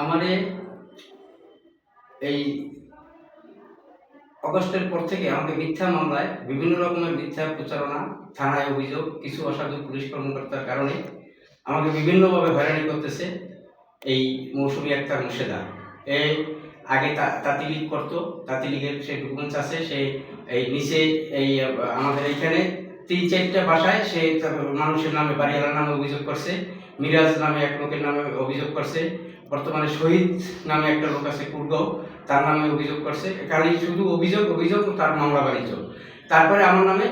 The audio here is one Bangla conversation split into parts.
আমারে এই অগস্টের পর থেকে আমাকে মিথ্যা মামলায় বিভিন্ন রকমের মিথ্যা প্রচারণা, থানায় অভিযোগ, কিছু অসাধু পুলিশ কর্মকর্তার কারণে আমাকে বিভিন্নভাবে হয়রানি করতেছে এই মৌসুমী আক্তার মোর্শেদা। এ আগে তাঁতি লীগ করতো, তাঁতি লীগের সে ডকুমেন্টস আছে, সে এই নিচে এই আমাদের এইখানে ৩-৪টা বাসায় সে মানুষের নামে, বাড়িওয়ালার নামে অভিযোগ করছে, মিরাজ নামে এক লোকের নামে অভিযোগ করছে, বর্তমানে শহীদ নামে একটা লোক আছে কুরগাঁও, তার নামে অভিযোগ করছে। কারণ শুধু অভিযোগ তার মামলা বাণিজ্য। তারপরে আমার নামে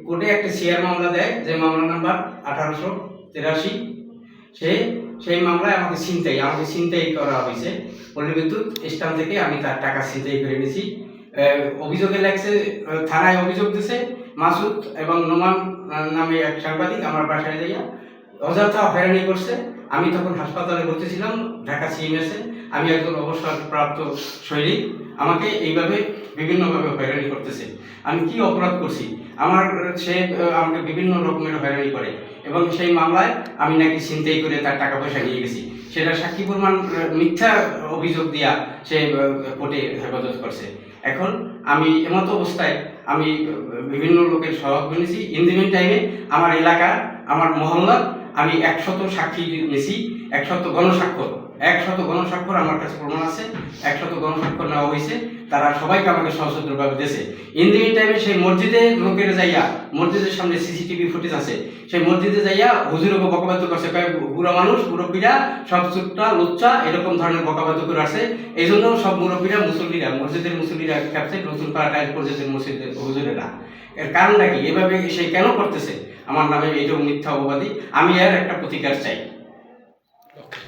কোর্টে একটা সিআর মামলা দেয়, যে মামলা নাম্বার 1883। সেই মামলায় আমাকে ছিনতাই করা হয়েছে। পল্লী বিদ্যুৎ স্ট্যান্ড থেকে আমি তার টাকা ছিনতাই করে নিয়েছি। অভিযোগে লাগছে, থানায় অভিযোগ দিয়েছে মাসুদ এবং নোমান নামে এক সাংবাদিক আমার বাসায় যাইয়া অযথা হয়রানি করছে। আমি তখন হাসপাতালে ভর্তি ছিলাম, ঢাকা সিএমএসে। আমি একজন অবসরপ্রাপ্ত সৈনিক, আমাকে এইভাবে বিভিন্নভাবে হয়রানি করতেছে। আমি কি অপরাধ করছি? সে আমাকে বিভিন্ন রকমের হয়রানি করে এবং সেই মামলায় আমি নাকি ছিনতাই করে তার টাকা পয়সা নিয়ে গেছি, সেটা সাক্ষী প্রমাণ মিথ্যা অভিযোগ দিয়া সে কোর্টে হেফাজত করছে। এখন আমি এমতো অবস্থায় আমি বিভিন্ন লোকের সহায়ক বলেছি। ইন দি মিন টাইমে আমার এলাকা, আমার মহল্লা, আমি 100 সাক্ষী নিয়েছি, 100 গণস্বাক্ষর আমার কাছে প্রমাণ আছে। 100 গণস্বাক্ষর নেওয়া হয়েছে, তারা সবাইকে আমাকে সহযোগিতাভাবে দিয়েছে। ইন দি মিন টাইমে সেই মসজিদে লোকের যাইয়া, মসজিদের সামনে সিসিটিভি ফুটেজ আছে, সেই মসজিদে যাইয়া হুজুরকে বকাবাদ্য করছে, বুড়া মানুষ, মুরব্বীরা সব চুট্টা লুচ্চা এরকম ধরনের বকাবাদ্য করে আসে। এই জন্য সব মুরব্বীরা, মসজিদের মুসল্লিরা খেপছে, নতুন পাড়া টাইল মসজিদের হুজুরেরা। এর কারণটা কি? এভাবে সে কেন করতেছে আমার নামে? এইরকম মিথ্যা অপবাদী। আমি এর একটা প্রতিকার চাই।